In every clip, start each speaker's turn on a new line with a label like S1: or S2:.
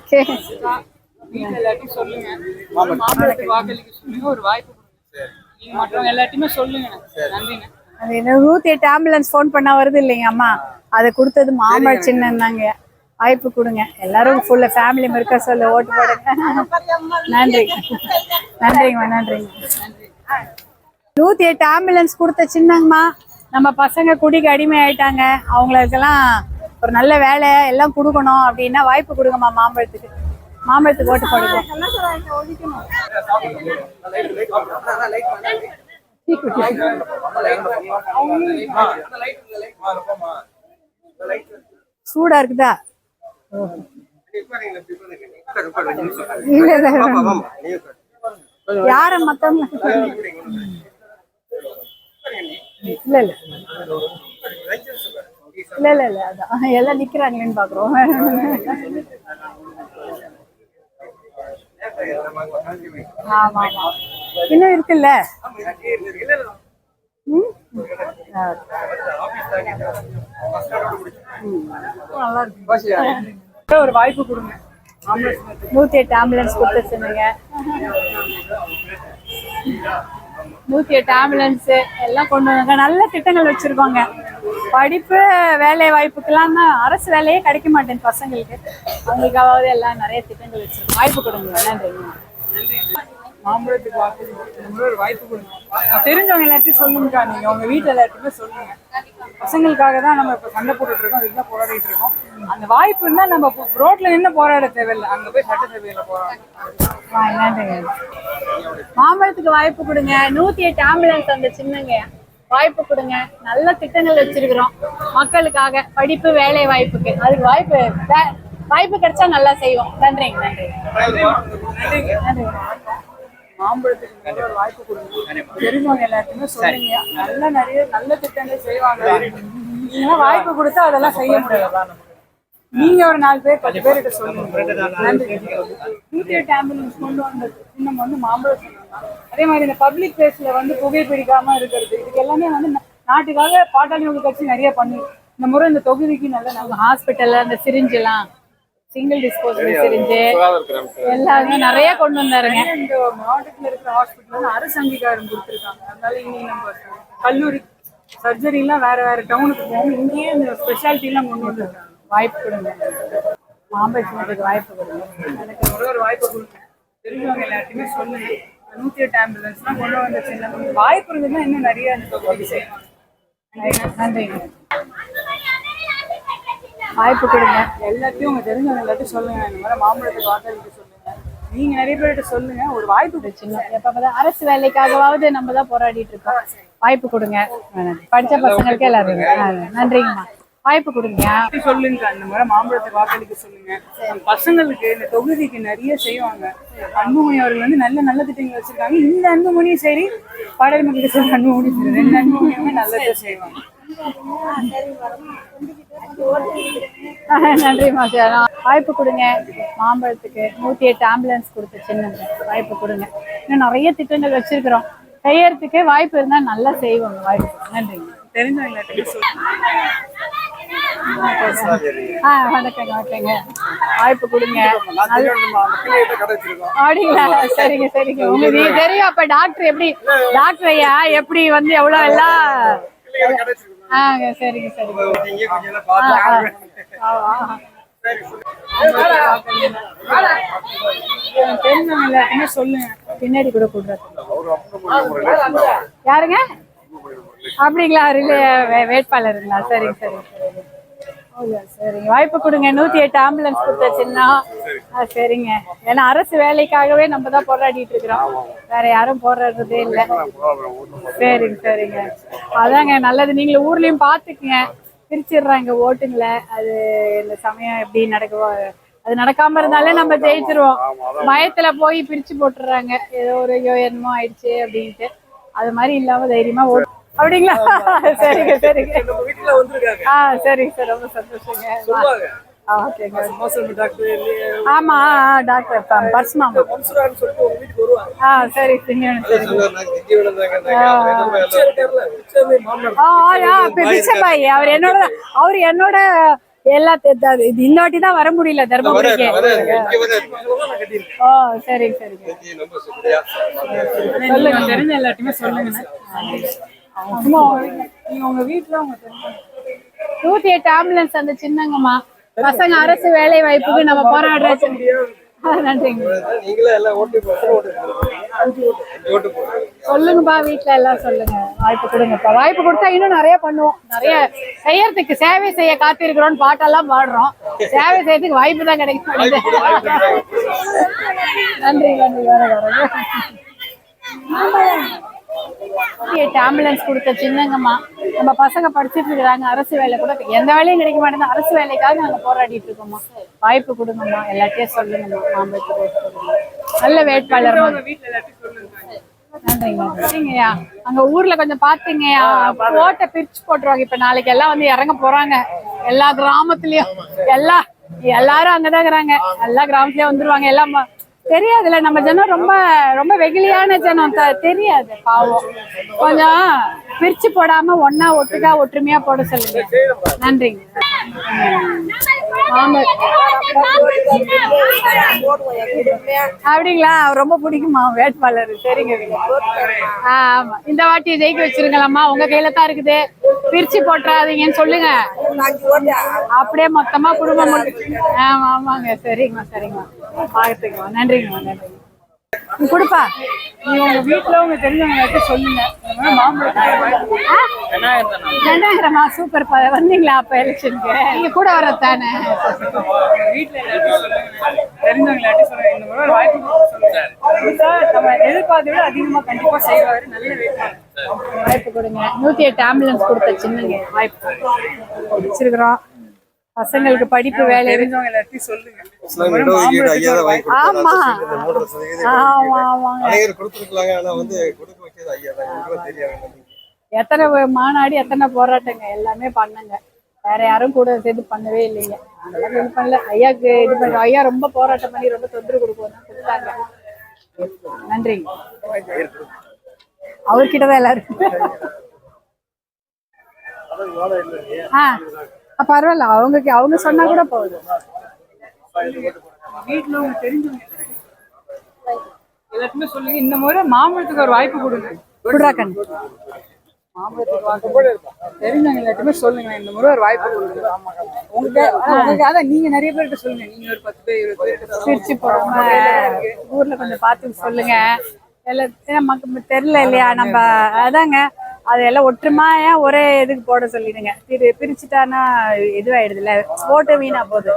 S1: Okay.
S2: வீட்டுல எல்லாத்தையும் சொல்லுங்க, மாம்பழத்துக்கு வாக்களிக்க சொல்லுங்க, ஒரு வாய்ப்பு கொடுங்க. நீங்க மற்றவங்க எல்லாத்தையுமே சொல்லுங்க. நன்றிங்க.
S1: அது என்ன 108 ஆம்புலன்ஸ் ஃபோன் பண்ணா வருது இல்லைங்க அம்மா, அதை கொடுத்தது மாம்பழ சின்னம் தாங்க. வாய்ப்பு கொடுங்க, எல்லாரும் ஃபுல்லா ஃபேமிலி இருக்க சொல்ல ஓட்டு போடுங்க. நன்றி நன்றிங்கம்மா, நன்றிங்க. 108 ஆம்புலன்ஸ் கொடுத்த சின்னங்கம்மா. நம்ம பசங்க குடிக்கு அடிமை ஆயிட்டாங்க, அவங்களுக்கெல்லாம் ஒரு நல்ல வேலை எல்லாம் கொடுக்கணும் அப்படின்னா வாய்ப்பு கொடுங்கம்மா. மாம்பழத்துக்கு ஓட்டு போடுங்க. சூடா இருக்குதா? யார மத்தவங்க இல்ல இல்ல இல்ல இல்ல இல்ல அதான் எல்லாம் நிக்கிறாங்களேன்னு பாக்குறோம். ஆமா ஆமா இன்னும் இருக்குல்ல. நல்லா இருக்கு.
S2: ஒரு வாய்ப்பு கொடுங்க.
S1: 108 ஆம்புலன்ஸ் கொடுத்துருச்சுங்க. 108 ஆம்புலன்ஸ் எல்லாம் கொண்டு வந்தாங்க. நல்ல திட்டங்கள் வச்சிருக்கோங்க. படிப்பு வேலை வாய்ப்புக்கெல்லாம் தான் அரசு வேலையே கிடைக்க மாட்டேன் பசங்களுக்கு. அவங்களுக்காவது எல்லாம் நிறைய திட்டங்கள் வச்சிருக்கோம். வாய்ப்பு கொடுங்க. நன்றி.
S2: மாம்பழத்துக்கு ஒரு வாய்ப்பு கொடுங்க. தெரிஞ்சவங்க எல்லாத்தையும் சொல்லுங்கக்கா. நீங்க உங்க வீட்டுல எல்லாத்தையுமே சொல்லுங்க. பசங்களுக்காக தான் நம்ம இப்ப சண்டை போட்டுட்டு இருக்கோம், அதுதான் போராடிட்டு இருக்கோம். அந்த வாய்ப்பு இருந்தா நம்ம ரோட்ல நின்று போராட தேவையில்லை, அங்க போய் சட்டசபையில போராடணும்.
S1: மாம்பழத்துக்கு வாய்ப்பு கொடுங்க. 108 ஆம்புலன்ஸ் அந்த சின்னங்க வாய்ப்பு கொடுங்க. நல்ல திட்டங்கள் வச்சிருக்கிறோம் மக்களுக்காக, படிப்பு வேலை வாய்ப்புக்கு. அதுக்கு வாய்ப்பு கிடைச்சா நல்லா செய்வோம். நன்றிங்க. நன்றி.
S2: மாம்பழத்துக்கு ஒரு வாய்ப்பு கொடுங்க. தெரிஞ்சவங்க எல்லாத்தையுமே சொல்லுங்க. நிறைய நல்ல திட்டங்கள் செய்வாங்க. நீங்க வாய்ப்பு கொடுத்தா அதெல்லாம் செய்ய முடியாது. நீங்க ஒரு 4 பேர் 10 பேர்கிட்ட சொல்லுங்க. 108 ஆம்புலன்ஸ் கொண்டு வந்த சின்னம் வந்து மாம்பழம் சின்னம். அதே மாதிரி இந்த பப்ளிக் பிளேஸ்ல வந்து புகைப்பிடிக்காம இருக்கிறது, இதுக்கு எல்லாமே வந்து நாட்டுக்காக பாட்டாளி மக்கள் கட்சி நிறைய பண்ணி இந்த முறை இந்த தொகுதிக்கு நல்ல
S1: ஹாஸ்பிட்டல்ல அந்த சிரிஞ்செல்லாம் சிங்கிள் டிஸ்போசபிள் சிரிஞ்சு எல்லாருமே நிறைய கொண்டு வந்தாருங்க.
S2: இந்த மாவட்டத்தில் இருக்கிற ஹாஸ்பிட்டல் அரசு அங்கீகாரம் கொடுத்துருக்காங்க. அதனால இங்கே நம்ம கல்லூரி சர்ஜரி எல்லாம் வேற டவுனுக்கு போகும். இங்கேயே இந்த ஸ்பெஷாலிட்டி எல்லாம் கொண்டு வந்துருக்காங்க.
S1: வாய்ப்பு கொடுங்க. மாம்பழத்துக்கு வாய்ப்பு கொடுங்க.
S2: எனக்கு ஒரு வாய்ப்பு கொடுங்க. தெரிஞ்சவங்க எல்லாத்தையுமே சொல்லுங்க. 108 ஆம்புலன்ஸ் தான் கொண்டு வந்த சின்ன வாய்ப்பு இருந்ததுன்னா இன்னும் நிறைய அந்த தொகுதி செய்யணும்.
S1: நன்றிங்க. வாய்ப்பு கொடுங்க.
S2: எல்லாத்தையும் உங்க தெரிஞ்சவங்க எல்லாத்தையும் சொல்லுங்க. இந்த மாதிரி மாம்பழத்துக்கு வாக்களிக்க சொல்லுங்க. நீங்க நிறைய பேர்கிட்ட சொல்லுங்க. ஒரு வாய்ப்பு சின்ன
S1: எப்ப அரசு வேலைக்காகவாவது நம்ம தான் போராடிட்டு இருக்கோம். வாய்ப்பு கொடுங்க. படிச்ச பசங்களுக்கு எல்லாரும் நன்றிங்கம்மா. வாய்ப்பு கொடுங்க.
S2: சொல்லுங்க. அந்த மாதிரி மாம்பழத்துக்கு வாக்களிக்க சொல்லுங்க. பசங்களுக்கு இந்த தொகுதிக்கு நிறைய செய்வாங்க. அன்புமணி அவர்கள் வந்து நல்ல திட்டங்கள் வச்சிருக்காங்க. இந்த அன்புமணியும் சரி, பாடல் மக்களுக்கு சரி, அன்புமணி சரி, 2 அன்புமணியுமே நல்லதை செய்வாங்க.
S1: நன்றிம்மா. வாய்ப்பு கொடுங்க. மாம்பழத்துக்கு 108 ஆம்புலன்ஸ் கொடுத்த சின்ன வாய்ப்பு கொடுங்க. இன்னும் நிறைய திட்டங்கள் வச்சிருக்கிறோம், செய்யறதுக்கு வாய்ப்பு இருந்தா நல்லா செய்வோம். வாய்ப்பு. நன்றிங்க.
S2: தெரிஞ்சவங்க
S1: வணக்கங்க. ஓகேங்க. வாய்ப்பு கொடுங்க. அப்படிங்களா? சரிங்க. உங்களுக்கு தெரியும் அப்ப டாக்டர் எப்படி, டாக்டர் ஐயா எப்படி வந்து எவ்வளவு எல்லாம். சரிங்க.
S2: சொல்லுங்க.
S1: பின்னாடி கூட கூடுறது யாருங்க? அப்படிங்களா? வேட்பாளருங்களா? சரிங்க. வாய்ப்பு கொடுங்க. 108 ஆம்புலன்ஸ் கொடுத்த சின்னம். சரிங்க. ஏன்னா அரசு வேலைக்காகவே நம்ம தான் போராடிட்டு இருக்கிறோம், வேற யாரும் போராடுறதே இல்லை. சரிங்க. அதாங்க நல்லது. நீங்களும் ஊர்லயும் பாத்துக்குங்க. பிரிச்சிடுறாங்க ஓட்டுங்களை. அது இந்த சமயம் எப்படி நடக்குவோ, அது நடக்காம இருந்தாலே நம்ம ஜெயிச்சிருவோம். பயத்துல போய் பிரிச்சு போட்டுறாங்க. ஏதோ ஒரு என்னமோ ஆயிடுச்சு அப்படின்ட்டு. அது மாதிரி இல்லாம தைரியமா ஓட்டு. அப்படிங்களா? சரிங்க. சரிங்க சார், ரொம்ப சந்தோஷங்க. ஆமா டாக்டர் பர்ஸ்மா. சரி. பிச்சைபாய் அவர் என்னோட இது இந்த வாட்டி தான் வர முடியல தர்மபுரிக்கு. ஓ சரிங்க சரிங்க.
S2: சொல்லுங்க, தெரிஞ்ச எல்லாத்தையுமே சொல்லுங்க. சும்மா நீங்க உங்க வீட்டுல உங்க
S1: 108 ஆம்புலன்ஸ் அந்த சின்னங்கம்மா பசங்க அரசு வேலை வாய்ப்புக்கு நம்ம போராடுற. நன்றிங்க. சொல்லுங்கப்பா வீட்டுல எல்லாம் சொல்லுங்க. வாய்ப்பு கொடுங்கப்பா. வாய்ப்பு கொடுத்தா இன்னும் நிறைய பண்ணுவோம். நிறைய செய்யறதுக்கு சேவை செய்ய காத்திருக்கிறோம்னு பாட்டெல்லாம் பாடுறோம். சேவை செய்யறதுக்கு வாய்ப்பு தான் கிடைக்கும். நன்றி நன்றி. வர ஆம்புலன்ஸ் கொடுத்த சின்னங்கம்மா நம்ம பசங்க படிச்சுட்டு இருக்கிறாங்க. அரசு வேலை கூட எந்த வேலையும் கிடைக்க மாட்டேங்குது. அரசு வேலைக்காக நாங்க போராடிட்டு இருக்கோம்மா. வாய்ப்பு கொடுங்கம்மா. எல்லாத்தையும் சொல்லுங்கம்மா. நல்ல வேட்பாளர். நன்றிங்க. சரிங்கய்யா. அங்க ஊர்ல கொஞ்சம் பாத்தீங்கய்யா ஓட்டை பிரிச்சு போட்டுருவாங்க. இப்ப நாளைக்கு எல்லாம் வந்து இறங்க போறாங்க. எல்லா கிராமத்துலயும் எல்லாரும் அங்கதான் இருக்கிறாங்க. எல்லா கிராமத்துலயும் வந்துருவாங்க. எல்லாம் தெரியாதுல்ல நம்ம ஜனம் ரொம்ப ரொம்ப வெகுளியான ஜனம். தெரியாது பாவம். கொஞ்சம் பிரிச்சு போடாம ஒன்னா ஒட்டுக்கா ஒற்றுமையா போட சொல்லுங்க. நன்றிங்க. அப்படிங்களா? அவர் ரொம்ப பிடிக்குமா வேட்பாளர்? சரிங்க. ஆமா இந்த வாட்டி ஜெயிக்க வச்சிருங்களாம்மா. உங்க கையில தான் இருக்குது. பிரிச்சு போட்டுறாதீங்கன்னு சொல்லுங்க. அப்படியே மொத்தமா குடும்பம். ஆமா ஆமாங்க. சரிங்கம்மா சரிங்கம்மா. பார்த்துக்கம்மா. நன்றிங்கம்மா நன்றிங்க. கொடுப்பா.
S2: நீங்க உங்க வீட்டுல உங்க தெரிஞ்சவங்க சொல்லுங்க.
S1: ரெண்டாயிரமா? சூப்பர். வந்தீங்களா அப்ப எலெக்ஷனுக்கு? நீங்க கூட வரத்தானே?
S2: வீட்டுல தெரிஞ்சவங்க சொல்லுங்க. இந்த முறை வாய்ப்பு நம்ம எதிர்பார்த்த விட அதிகமா கண்டிப்பா செய்வாரு. நல்ல
S1: வாய்ப்பு கொடுங்க. 108 ஆம்புலன்ஸ் கொடுத்த சின்னங்க வாய்ப்பு வச்சிருக்கிறோம். பசங்களுக்கு படிப்பு வேலை
S2: தெரிஞ்சவங்க எல்லாத்தையும் சொல்லுங்க.
S1: ஆமா எத்தனை மாநாடு எத்தனை போராட்டங்க எல்லாமே பண்ணுங்க. வேற யாரும் கூட சேர்த்து பண்ணவே இல்லைங்க. அதெல்லாம் இது பண்ணல. ஐயாக்கு இது பண்றோம். ஐயா ரொம்ப போராட்டம் பண்ணி ரொம்ப தொந்தரவு கொடுத்தாங்க. நன்றிங்க. அவர்கிட்டதான் எல்லாரும். பரவாயில்ல. அவங்க சொன்னா கூட போகுது.
S2: வீட்டுல உங்க தெரிஞ்சவங்க எல்லாத்துமே சொல்லுங்க. இந்த முறை மாம்பழத்துக்கு ஒரு வாய்ப்பு கொடுங்க.
S1: குடுறாக்கன்
S2: தெரிஞ்சவங்க எல்லாத்துமே சொல்லுங்க. இந்த முறை ஒரு வாய்ப்பு கொடுங்க. உங்களுக்கு அதான் நீங்க நிறைய பேர்கிட்ட சொல்லுங்க. நீங்க ஒரு 10 பேர் 20 பேர்கிட்ட
S1: பிரிச்சு போடாம ஊர்ல கொஞ்சம் பார்த்து சொல்லுங்க. எல்லாம் தெரியல இல்லையா நம்ம. அதாங்க அதெல்லாம் ஒற்றுமையா ஒரே இதுக்கு போட சொல்லிடுங்க. பிரிச்சுட்டானா இதுவாயிடுதுல. ஓட்டு வீணா போகுது.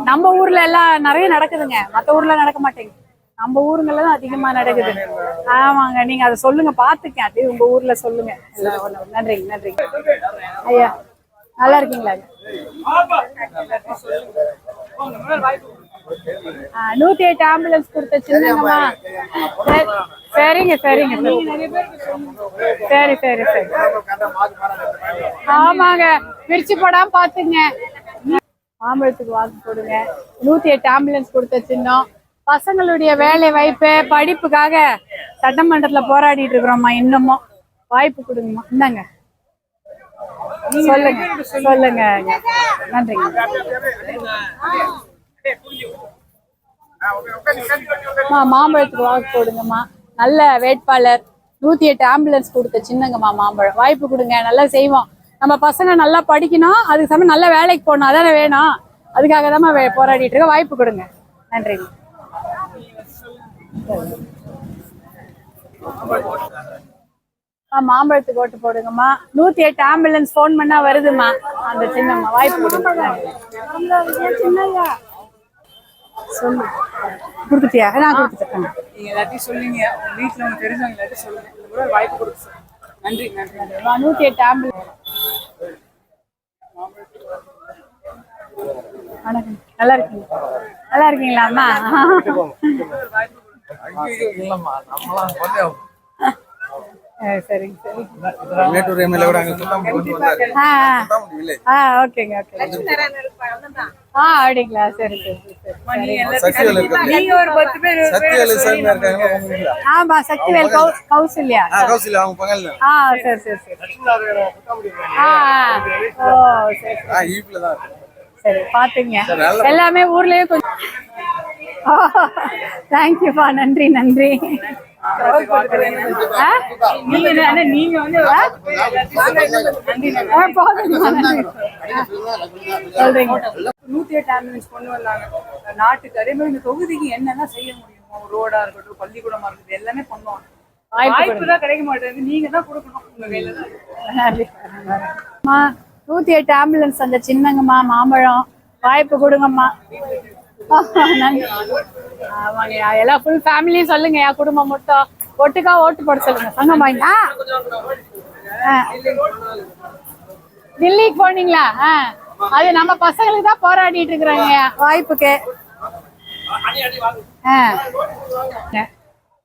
S1: நம்ம ஊர்ல எல்லாம் நிறைய நடக்குதுங்க. மற்ற ஊர்ல நடக்க மாட்டேங்குது. நம்ம ஊருங்கள்ல தான் அதிகமா நடக்குது. ஆமாங்க. நீங்க அதை சொல்லுங்க. பாத்துக்கேன். அது உங்க ஊர்ல சொல்லுங்க. நன்றிங்க நன்றிங்க. ஐயா நல்லா இருக்கீங்களா? 108 ஆம்புலன்ஸ் கொடுத்த சின்னங்கம்மா. சரிங்க சரிங்க. சரி சரி சரி. ஆமாங்க. பிரிச்சு போடாம பாத்துங்க. ஆம்புலன்ஸுக்கு வாக்கு போடுங்க. 108 ஆம்புலன்ஸ் கொடுத்த சின்னம். பசங்களுடைய வேலை வாய்ப்பு படிப்புக்காக சட்டமன்றத்துல போராடிட்டு இருக்கிறோம்மா. இன்னமும் வாய்ப்பு கொடுங்கம்மா. இந்தாங்க சொல்லுங்க சொல்லுங்க. நன்றிங்க. மாம்பழத்துக்கு வாக்கு போடுங்கம்மா. நல்ல வேட்பாளர். 108 ஆம்புலன்ஸ் கொடுத்த சின்னங்கம்மா மாம்பழம். வாய்ப்பு கொடுங்க. நல்லா செய்வோம். நம்ம பசங்க நல்லா படிக்கணும். அதுக்கு சமயம் நல்ல வேலைக்கு போகணும். அதானே வேணும். அதுக்காக தான் போராடிட்டு இருக்க. வாய்ப்பு கொடுங்க. நன்றிங்க. மாம்பழத்துக்கு ஓட்டு போடுங்கம்மா. 108 ஆம்புலன்ஸ் போன் பண்ணா வருதுமா. அந்த சின்னம்மா வாய்ப்பு கொடுங்க. சொல்லு கொடுத்துட்டியா? நான் கொடுத்துட்டேன்.
S2: நீங்க எல்லாத்தையும் சொல்லுங்க. வீட்டுல உங்க தெரிஞ்சவங்க எல்லாத்தையும் சொல்லுங்க. இந்த முறை வாய்ப்பு கொடுத்து. நன்றி நன்றி.
S1: 108 ஆம்புலன்ஸ். வணக்கம். நல்லா இருக்கீங்க? நல்லா இருக்கீங்களா அம்மா? சரிங்க சரி. ஓகேங்க ஓகே. அப்படிங்களா? சரி சரி சரி.
S2: நீங்க ஒரு 10 பேர்
S1: ஆமா. சக்திவேல் கௌசல்யா. சரி சரி சரி. ஓ சரி சரி பாத்துங்க. எல்லாமே ஊர்லயே கொஞ்சம். தேங்க்யூப்பா, நன்றி நன்றி.
S2: நீங்க நீங்க வந்து
S1: சொல்றீங்க
S2: 108 ஆம்புலன்ஸ் கொண்டு வந்தாங்க நாட்டுக்கு. அதே மாதிரி இந்த தொகுதிக்கு என்னென்ன செய்ய முடியுமோ, ரோடா இருக்கட்டும், பள்ளிக்கூடமா இருக்கட்டும், எல்லாமே பண்ணுவாங்க. வாய்ப்பு தான் கிடைக்க மாட்டேங்குது. நீங்க தான் கொடுக்கணும், உங்க கையில தான்.
S1: 108 ஆம்புலன்ஸ் அந்த சின்னங்கம்மா மாம்பழம் வாய்ப்பு கொடுங்கம்மா. நன்றி. ஆமாங்கய்யா, எல்லாம் ஃபுல் ஃபேமிலியும் சொல்லுங்கய்யா, குடும்பம் மட்டும் ஒட்டுக்கா ஓட்டு போட சொல்லுங்க. சங்கம்மா டெல்லிக்கு போனீங்களா? அது நம்ம பசங்களுக்கு தான் போராடிட்டு இருக்கிறாங்க வாய்ப்புக்கு.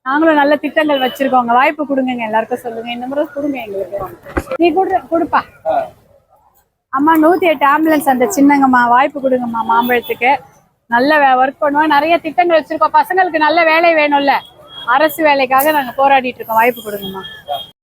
S1: நாங்களும் நல்ல திட்டங்கள் வச்சிருக்கோங்க, வாய்ப்பு கொடுங்க, எல்லாருக்கும் சொல்லுங்க. இந்த முறை கொடுங்க எங்களுக்கு. நீ கொடுப்பா அம்மா. 108 ஆம்புலன்ஸ் அந்த சின்னங்கம்மா வாய்ப்பு கொடுங்கம்மா. மாம்பழத்துக்கு நல்ல ஒர்க் பண்ணுவோம், நிறைய திட்டங்கள் வச்சிருக்கோம். பசங்களுக்கு நல்ல வேலை வேணும்ல, அரசு வேலைக்காக நாங்க போராடிட்டு இருக்கோம். வாய்ப்பு கொடுங்கம்மா.